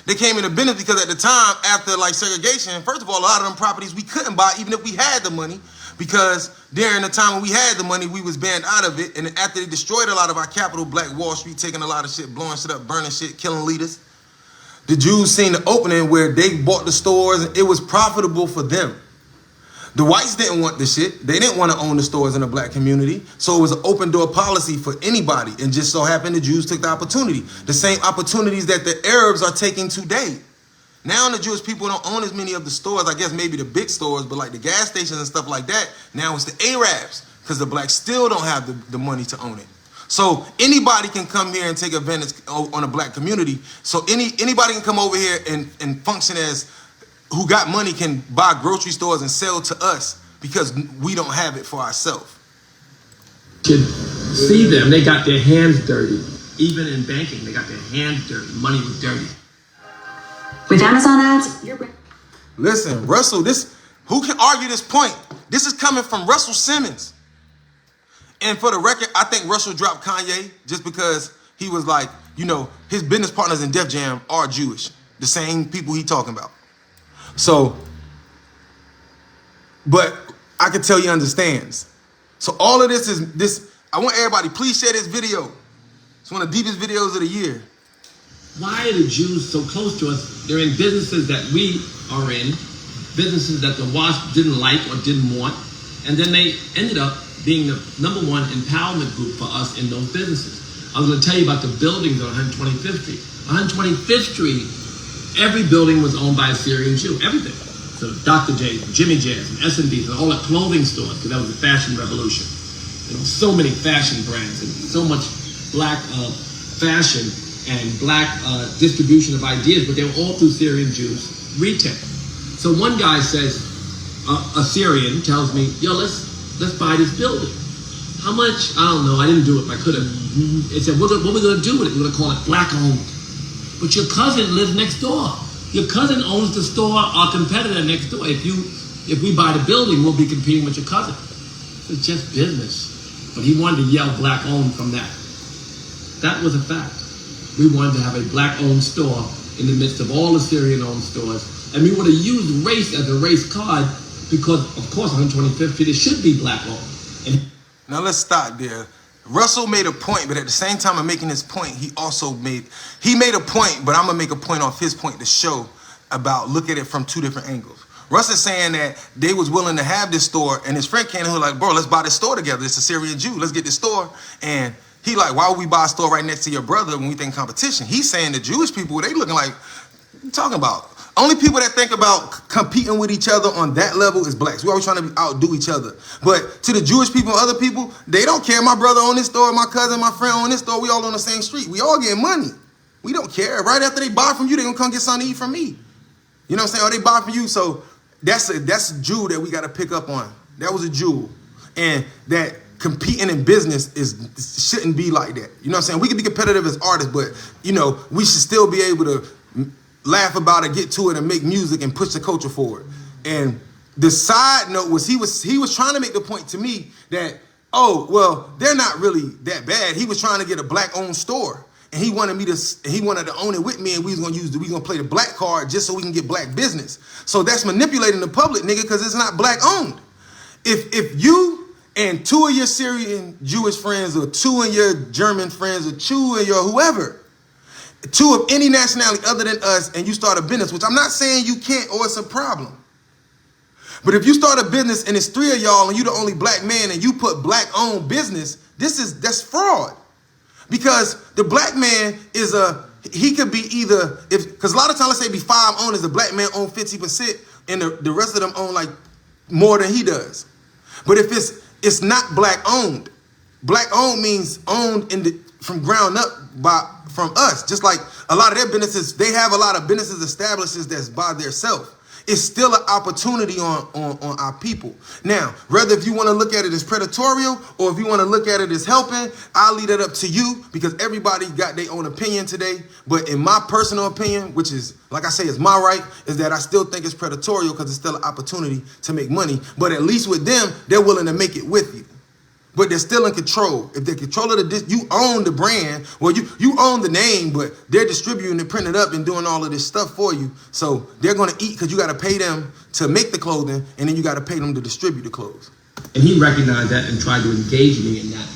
They came into business because at the time, after like segregation, first of all, a lot of them properties we couldn't buy even if we had the money, because during the time when we had the money, we was banned out of it. And after they destroyed a lot of our capital, Black Wall Street, taking a lot of shit, blowing shit up, burning shit, killing leaders, the Jews seen the opening where they bought the stores and it was profitable for them. The whites didn't want the shit. They didn't want to own the stores in the black community. So it was an open door policy for anybody. And just so happened the Jews took the opportunity. The same opportunities that the Arabs are taking today. Now the Jewish people don't own as many of the stores. I guess maybe the big stores, but like the gas stations and stuff like that. Now it's the Arabs because the blacks still don't have the money to own it. So anybody can come here and take advantage on a black community. So anybody can come over here and function as who got money can buy grocery stores and sell to us because we don't have it for ourselves. Should see them. They got their hands dirty. Even in banking, they got their hands dirty. Money was dirty. With Amazon ads, you're... Listen, Russell, who can argue this point? This is coming from Russell Simmons. And for the record, I think Russell dropped Kanye just because he was like, you know, his business partners in Def Jam are Jewish. The same people he talking about. So, but I can tell he understands. So all of this is this. I want everybody, please share this video. It's one of the deepest videos of the year. Why are the Jews so close to us? They're in businesses that we are in, businesses that the WASP didn't like or didn't want, and then they ended up being the #1 empowerment group for us in those businesses. I was going to tell you about the buildings on 125th Street. 125th Street, every building was owned by a Syrian Jew, everything. So Dr. J's, Jimmy J's, and S&D's, and all the clothing stores, because that was the fashion revolution. You know, so many fashion brands and so much black fashion and black distribution of ideas, but they were all through Syrian Jews retail. So one guy says, a Syrian tells me, yo, let's buy this building. How much? I don't know. I didn't do it, but I could have. It said, what are we going to do with it? We're going to call it black owned. But your cousin lives next door. Your cousin owns the store, our competitor next door. If we buy the building, we'll be competing with your cousin. It's just business. But he wanted to yell black owned from that. That was a fact. We wanted to have a black owned store in the midst of all the Syrian owned stores. And we would have used race as a race card because, of course, 125th Street, it should be black owned. Now let's stop there. Russell made a point, but at the same time of making his point, he made a point, but I'm gonna make a point off his point to show about look at it from two different angles. Russ is saying that they was willing to have this store, and his friend came in who like, bro, let's buy this store together. It's a Syrian Jew. Let's get this store. And he like, why would we buy a store right next to your brother when we think competition? He's saying the Jewish people, they looking like, what you talking about? Only people that think about competing with each other on that level is blacks. We always trying to outdo each other. But to the Jewish people and other people, they don't care. My brother on this store, my cousin, my friend on this store, we all on the same street. We all getting money. We don't care. Right after they buy from you, they gonna come get something to eat from me. You know what I'm saying? Or they buy from you. So that's a jewel that we got to pick up on. That was a jewel. And that competing in business shouldn't be like that. You know what I'm saying? We can be competitive as artists, but, you know, we should still be able to laugh about it, get to it, and make music and push the culture forward. And the side note was he was trying to make the point to me that, oh, well, they're not really that bad. He was trying to get a black-owned store, and he wanted to own it with me, and we was gonna play the black card just so we can get black business. So that's manipulating the public, nigga, because it's not black-owned. If you and 2 of your Syrian Jewish friends, or 2 of your German friends, or 2 of your whoever, 2 of any nationality other than us, and you start a business, which I'm not saying you can't or it's a problem. But if you start a business and it's 3 of y'all and you the only black man and you put black-owned business, that's fraud. Because the black man he could be either, because a lot of times, let's say be 5 owners, the black man own 50% and the rest of them own like more than he does. But if it's not black-owned, black-owned means owned from ground up from us. Just like a lot of their businesses, they have a lot of businesses established that's by themselves. It's still an opportunity on our people. Now, whether if you want to look at it as predatorial or if you want to look at it as helping, I'll leave that up to you, because everybody got their own opinion today. But in my personal opinion, which is, like I say, is my right, is that I still think it's predatorial because it's still an opportunity to make money. But at least with them, they're willing to make it with you. But they're still in control. If they're control of you own the brand. Well, you own the name, but they're distributing and printing it up and doing all of this stuff for you. So they're going to eat because you got to pay them to make the clothing, and then you got to pay them to distribute the clothes. And he recognized that and tried to engage me in that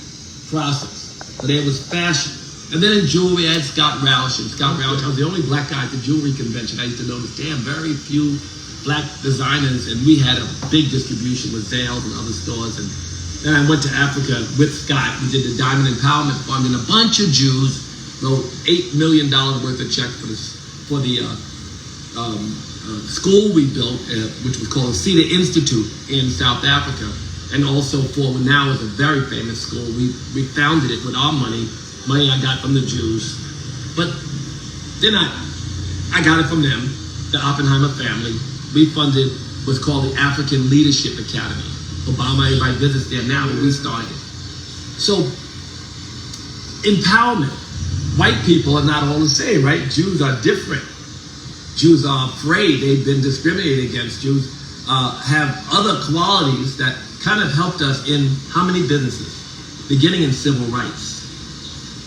process. But it was fashion. And then in jewelry, I had Scott Roush. And Scott Roush, I was the only black guy at the jewelry convention. I used to notice, damn, very few black designers. And we had a big distribution with Zales and other stores. And then I went to Africa with Scott. We did the Diamond Empowerment Fund, and a bunch of Jews wrote $8 million worth of checks for the school we built, which was called Cedar Institute in South Africa, and also for what now is a very famous school. We founded it with our money I got from the Jews. But then I got it from them, the Oppenheimer family. We funded what's called the African Leadership Academy. Obama, everybody visits there now, but we started it. So, empowerment. White people are not all the same, right? Jews are different. Jews are afraid. They've been discriminated against. Jews have other qualities that kind of helped us in how many businesses? Beginning in civil rights.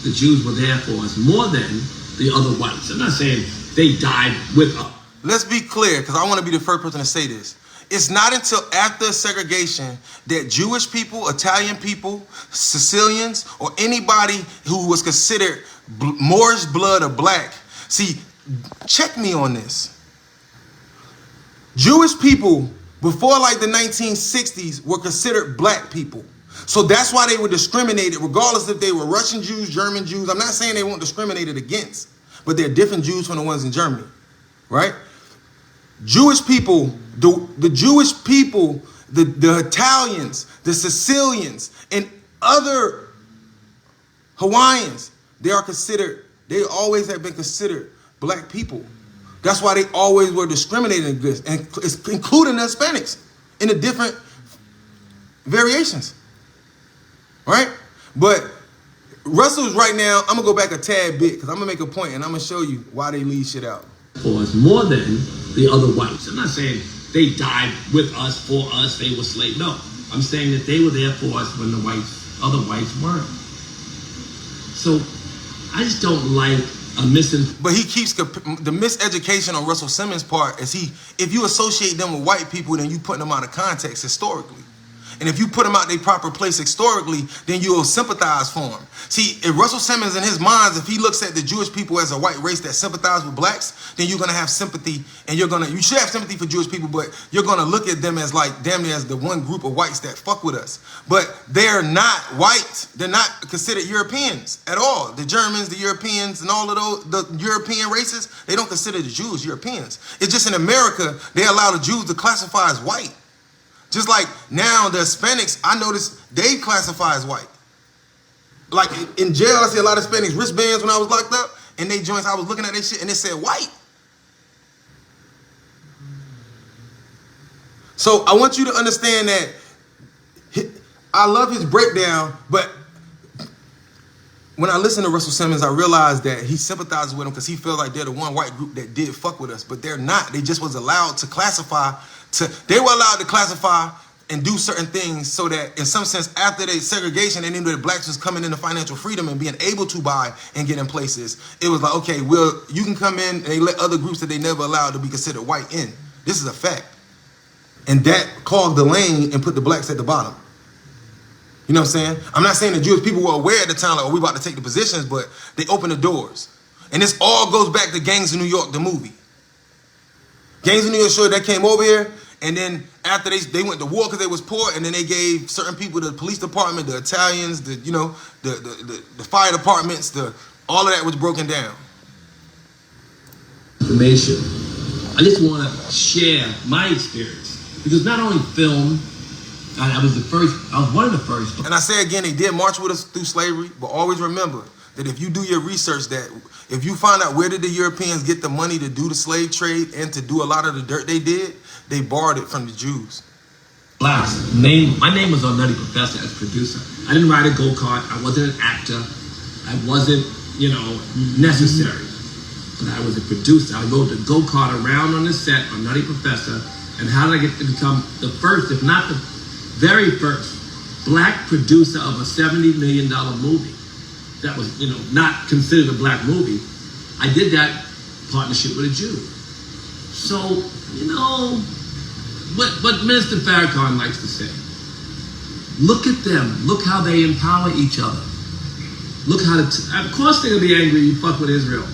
The Jews were there for us more than the other whites. I'm not saying they died with us. Let's be clear, because I want to be the first person to say this. It's not until after segregation that Jewish people, Italian people, Sicilians, or anybody who was considered Moorish blood or black. See, check me on this. Jewish people, before like the 1960s, were considered black people. So that's why they were discriminated, regardless if they were Russian Jews, German Jews. I'm not saying they weren't discriminated against, but they're different Jews from the ones in Germany, right? Jewish people, the Jewish people, the Italians, the Sicilians, and other Hawaiians, they always have been considered black people. That's why they always were discriminated against, and including the Hispanics in the different variations, right? But Russell's right now, I'm gonna go back a tad bit because I'm gonna make a point and I'm gonna show you why they leave shit out. For us more than the other whites. I'm not saying they died with us, for us, they were slaves. No, I'm saying that they were there for us when the other whites weren't. So I just don't like a But he keeps the miseducation on Russell Simmons' part is if you associate them with white people, then you putting them out of context historically. And if you put them out their proper place historically, then you'll sympathize for them. See, if Russell Simmons in his mind, if he looks at the Jewish people as a white race that sympathize with blacks, then you're going to have sympathy, and you should have sympathy for Jewish people, but you're going to look at them as like damn near as the one group of whites that fuck with us. But they're not white. They're not considered Europeans at all. The Germans, the Europeans, and all of those, the European races, they don't consider the Jews Europeans. It's just in America, they allow the Jews to classify as white. Just like now the Hispanics, I noticed they classify as white. Like in jail, I see a lot of Hispanics wristbands when I was locked up, and they joints, I was looking at their shit and it said white. So I want you to understand that I love his breakdown, but when I listen to Russell Simmons, I realize that he sympathizes with them because he feels like they're the one white group that did fuck with us, but they're not. They just was allowed to classify, they were allowed to classify and do certain things so that in some sense after the segregation and then the blacks was coming into financial freedom and being able to buy and get in places, it was like, okay, well, you can come in, and they let other groups that they never allowed to be considered white in. This is a fact. And that clogged the lane and put the blacks at the bottom. You know what I'm saying? I'm not saying the Jewish people were aware at the time, like, oh, we about to take the positions, but they opened the doors. And this all goes back to Gangs of New York, the movie. Gangs of New York, sure, that came over here, and then after they went to war because they was poor, and then they gave certain people, the police department, the Italians, the fire departments, all of that was broken down. Information. I just want to share my experience. Because not only film, I was one of the first. And I say again, they did march with us through slavery, but always remember that if you do your research, that if you find out where did the Europeans get the money to do the slave trade and to do a lot of the dirt they did, they borrowed it from the Jews. Blacks. My name was on Nutty Professor as producer. I didn't ride a go-kart. I wasn't an actor. I wasn't, necessary. But I was a producer. I rode the go-kart around on the set on Nutty Professor. And how did I get to become the first, if not the very first, black producer of a $70 million movie that was, not considered a black movie? I did that partnership with a Jew. So, what Minister Farrakhan likes to say, look at them. Look how they empower each other. Look how of course they're going to be angry you fuck with Israel.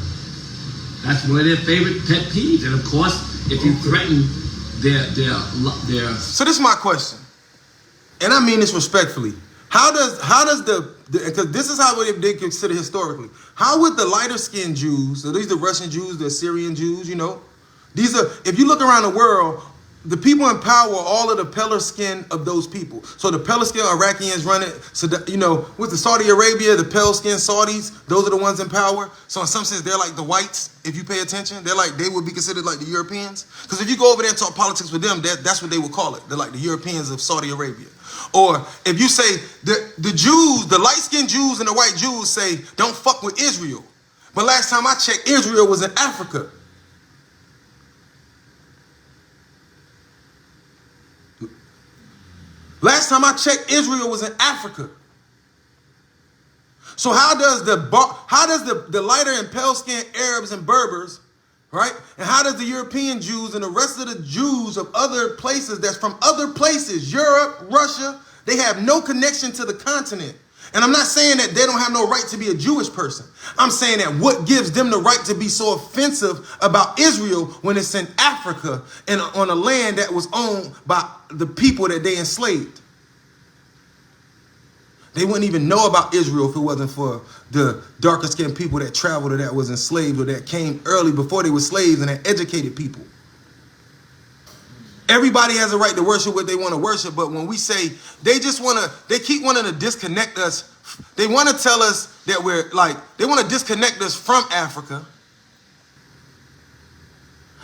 That's one of their favorite pet peeves. And of course, if you threaten So this is my question, and I mean this respectfully. How does because this is how they consider historically. How would the lighter skinned Jews, so these are the Russian Jews, the Syrian Jews, these are, if you look around the world, the people in power are all of the paler skin of those people. So the paler skin Iraqians run it. So with the Saudi Arabia, the pale skin Saudis, those are the ones in power. So in some sense, they're like the whites. If you pay attention, they would be considered like the Europeans. Because if you go over there and talk politics with them, that's what they would call it. They're like the Europeans of Saudi Arabia. Or if you say the Jews, the light skinned Jews and the white Jews say don't fuck with Israel. But last time I checked, Israel was in Africa. Last time I checked, Israel was in Africa. So how does the lighter and pale skinned Arabs and Berbers, right? And how does the European Jews and the rest of the Jews of other places that's from other places, Europe, Russia, they have no connection to the continent. And I'm not saying that they don't have no right to be a Jewish person. I'm saying that what gives them the right to be so offensive about Israel when it's in Africa and on a land that was owned by the people that they enslaved? They wouldn't even know about Israel if it wasn't for the darker skinned people that traveled or that was enslaved or that came early before they were slaves and that educated people. Everybody has a right to worship what they want to worship, but when we say they keep wanting to disconnect us. They want to tell us that they want to disconnect us from Africa,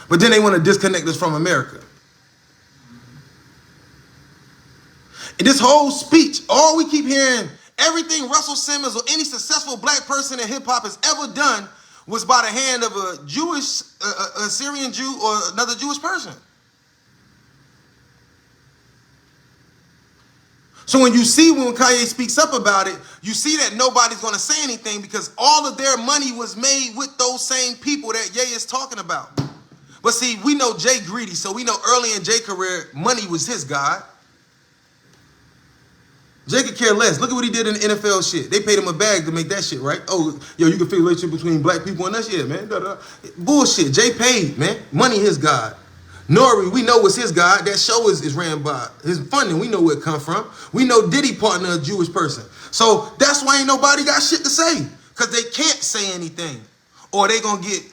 but then they want to disconnect us from America. And this whole speech, all we keep hearing, everything Russell Simmons or any successful black person in hip hop has ever done was by the hand of a Jewish, a Syrian Jew or another Jewish person. So when Kanye speaks up about it, you see that nobody's going to say anything because all of their money was made with those same people that Ye is talking about. But see, we know Jay greedy, so we know early in Jay's career, money was his God. Jay could care less. Look at what he did in the NFL shit. They paid him a bag to make that shit, right? Oh, yo, you can feel the relationship between black people and us? Yeah, man. Bullshit. Jay paid, man. Money his God. Nori, we know what's his God. That show is ran by his funding. We know where it come from. We know Diddy partner a Jewish person. So that's why ain't nobody got shit to say. Because they can't say anything. Or they gonna get,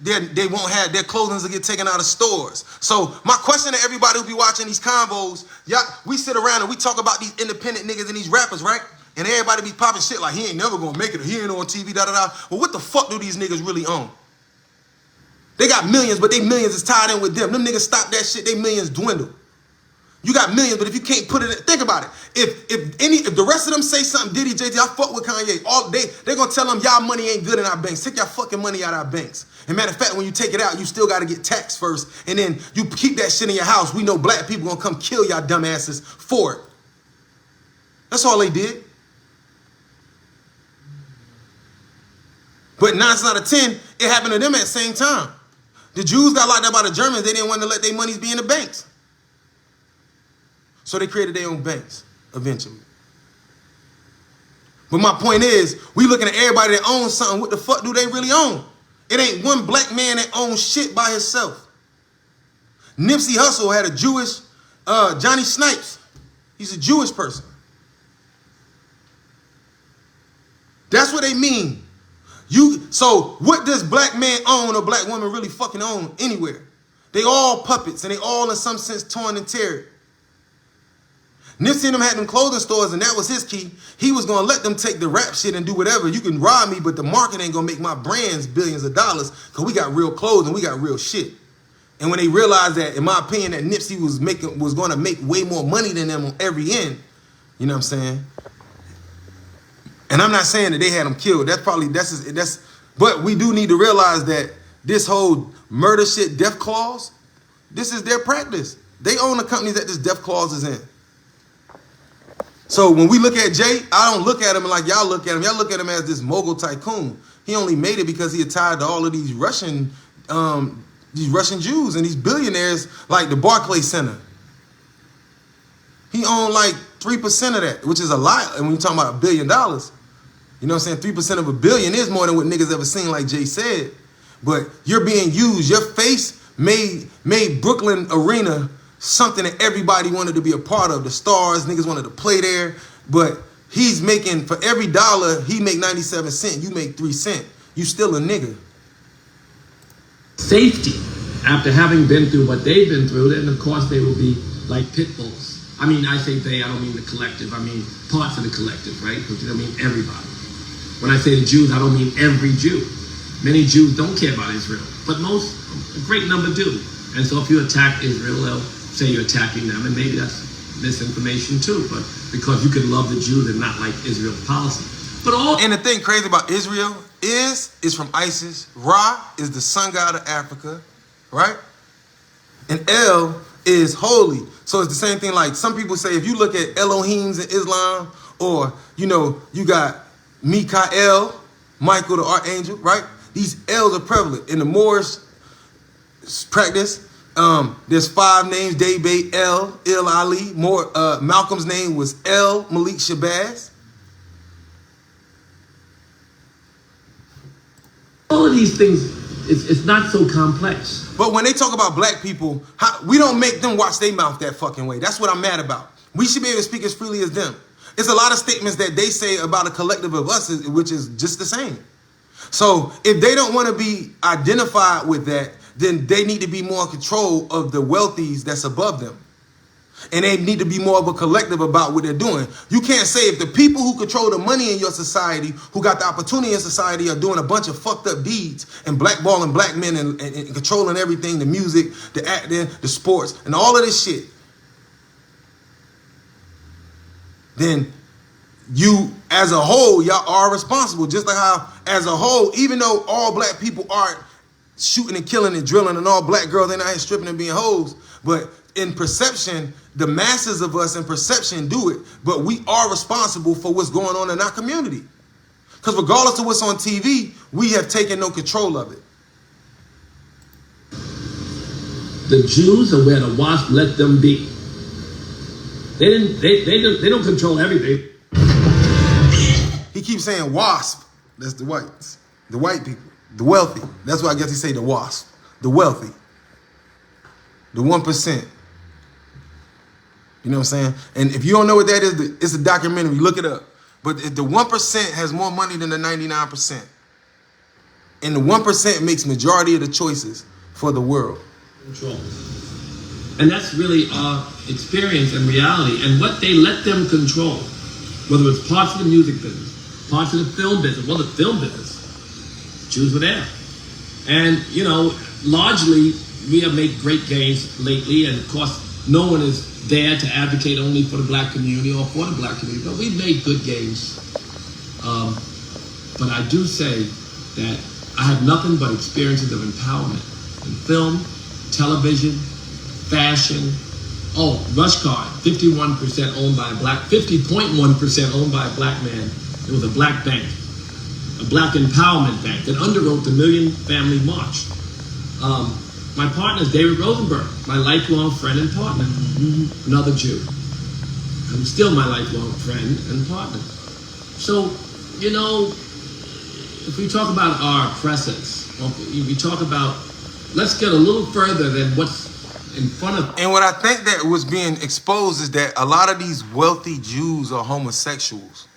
they won't have, their clothing will get taken out of stores. So my question to everybody who be watching these convos, y'all, we sit around and we talk about these independent niggas and these rappers, right? And everybody be popping shit like he ain't never gonna make it, or he ain't on TV, da-da-da. Well, what the fuck do these niggas really own? They got millions, but they millions is tied in with them. Them niggas stop that shit, they millions dwindle. You got millions, but if you can't put it in, think about it. If the rest of them say something, Diddy, Jay-Z, I fuck with Kanye, all day, they gonna tell them y'all money ain't good in our banks. Take y'all fucking money out of our banks. And matter of fact, when you take it out, you still gotta get taxed first, and then you keep that shit in your house. We know black people gonna come kill y'all dumbasses for it. That's all they did. But 9 out of 10, it happened to them at the same time. The Jews got locked up by the Germans. They didn't want to let their monies be in the banks. So they created their own banks eventually. But my point is, we looking at everybody that owns something. What the fuck do they really own? It ain't one black man that owns shit by himself. Nipsey Hussle had a Jewish, Johnny Snipes. He's a Jewish person. That's what they mean. So what does black man own or black woman really fucking own anywhere? They all puppets and they all in some sense torn and teared. Nipsey and them had them clothing stores and that was his key. He was gonna let them take the rap shit and do whatever. You can rob me, but the market ain't gonna make my brands billions of dollars because we got real clothes and we got real shit. And when they realized that, in my opinion, that Nipsey was gonna make way more money than them on every end, you know what I'm saying? And I'm not saying that they had him killed. But we do need to realize that this whole murder shit, death clause, this is their practice. They own the company that this death clause is in. So when we look at Jay, I don't look at him like y'all look at him. Y'all look at him as this mogul tycoon. He only made it because he had tied to all of these Russian Jews and these billionaires like the Barclays Center. He owned like 3% of that, which is a lot. And when you're talking about $1 billion, you know what I'm saying? 3% of $1 billion is more than what niggas ever seen, like Jay said. But you're being used. Your face made Brooklyn Arena something that everybody wanted to be a part of. The stars, niggas wanted to play there. But he's making, for every dollar, he make 97 cents. You make 3 cents. You still a nigga. Safety, after having been through what they've been through, then of course they will be like pit bulls. I mean, I say they, I don't mean the collective. I mean parts of the collective, right? Because I mean everybody. When I say the Jews, I don't mean every Jew. Many Jews don't care about Israel, but a great number do. And so if you attack Israel, they'll say you're attacking them, and maybe that's misinformation too, but because you can love the Jews and not like Israel's policy. And the thing crazy about Israel is from ISIS. Ra is the sun god of Africa, right? And El is holy. So it's the same thing, like some people say, if you look at Elohims in Islam, or, you know, you got Mikael, Michael the archangel, right? These L's are prevalent. In the Moorish practice, there's 5 names, Daybay, El, Il Ali. Malcolm's name was El Malik Shabazz. All of these things, it's not so complex. But when they talk about black people, we don't make them watch their mouth that fucking way. That's what I'm mad about. We should be able to speak as freely as them. It's a lot of statements that they say about a collective of us, which is just the same. So if they don't want to be identified with that, then they need to be more in control of the wealthies that's above them. And they need to be more of a collective about what they're doing. You can't say if the people who control the money in your society, who got the opportunity in society, are doing a bunch of fucked up deeds and blackballing black men and controlling everything, the music, the acting, the sports, and all of this shit, then you, as a whole, y'all are responsible. Just like how, as a whole, even though all black people aren't shooting and killing and drilling and all black girls ain't out here stripping and being hoes, but in perception, the masses of us in perception do it, but we are responsible for what's going on in our community. Because regardless of what's on TV, we have taken no control of it. The Jews are where the wasp let them be. They don't control everything. He keeps saying WASP. That's the whites, the white people, the wealthy. That's why I guess he say the WASP, the wealthy, the 1%. You know what I'm saying? And if you don't know what that is, it's a documentary. Look it up. But the 1% has more money than the 99%. And the 1% makes majority of the choices for the world. Control. And that's really our experience and reality. And what they let them control, whether it's parts of the music business, parts of the film business, well, the film business, Jews were there. And, you know, largely, we have made great gains lately. And, of course, no one is there to advocate only for the black community or for the black community. But we've made good gains. But I do say that I have nothing but experiences of empowerment in film, television, fashion. Oh, Rush Card, 51% owned by a black, 50.1% owned by a black man. It was a black bank, a black empowerment bank that underwrote the Million Family March. My partner is David Rosenberg, my lifelong friend and partner, another Jew. I'm still my lifelong friend and partner. So, you know, if we talk about our oppressors, or if we talk about, let's get a little further than what's in front of. And what I think that was being exposed is that a lot of these wealthy Jews are homosexuals,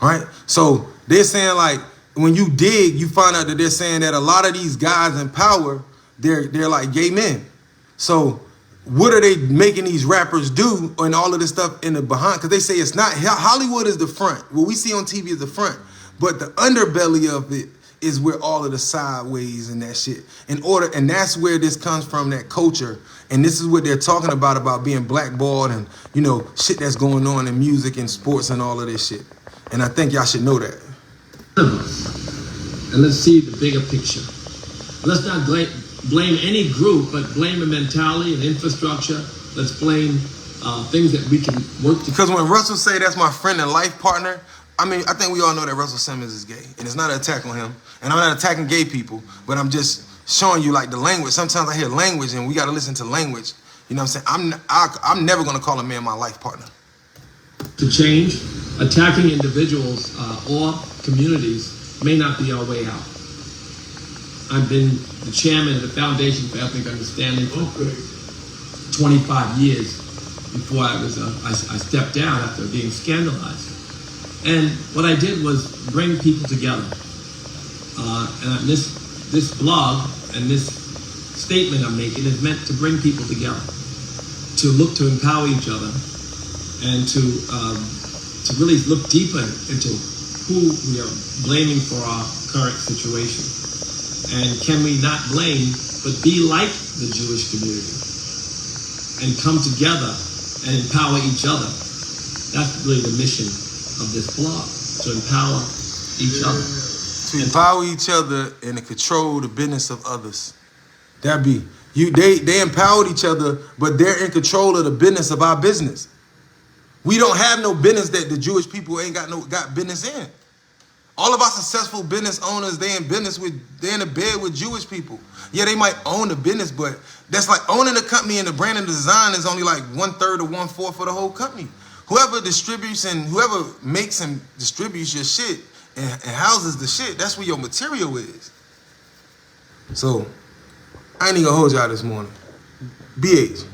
right? So they're saying, like, when you dig, you find out that they're saying that a lot of these guys in power, they're like gay men. So what are they making these rappers do and all of this stuff in the behind? Because they say it's not, Hollywood is the front. What we see on TV is the front. But the underbelly of it is where all of the sideways and that shit. And that's where this comes from, that culture. And this is what they're talking about being blackballed and, you know, shit that's going on in music and sports and all of this shit. And I think y'all should know that. And let's see the bigger picture. Let's not blame any group, but blame a mentality and infrastructure. Let's blame things that we can work together. Because when Russell say that's my friend and life partner, I mean, I think we all know that Russell Simmons is gay. And it's not an attack on him. And I'm not attacking gay people, but I'm just showing you, like, the language. Sometimes I hear language and we got to listen to language. You know what I'm saying? I'm never going to call a man my life partner. To change, attacking individuals or communities may not be our way out. I've been the chairman of the Foundation for Ethnic Understanding for 25 years before I stepped down after being scandalized. And what I did was bring people together. And this blog and this statement I'm making is meant to bring people together, to look to empower each other, and to really look deeper into who we are blaming for our current situation. And can we not blame, but be like the Jewish community and come together and empower each other? That's really the mission of this blog, to empower each other. To empower each other and to control the business of others. That be you. They empowered each other, but they're in control of the business of our business. We don't have no business that the Jewish people ain't got business in. All of our successful business owners, they're in the bed with Jewish people. Yeah, they might own the business, but that's like owning a company and the brand and design is only like 1/3 or 1/4 for the whole company. Whoever distributes and whoever makes and distributes your shit and houses the shit, that's where your material is. So, I ain't even gonna hold y'all this morning. BH.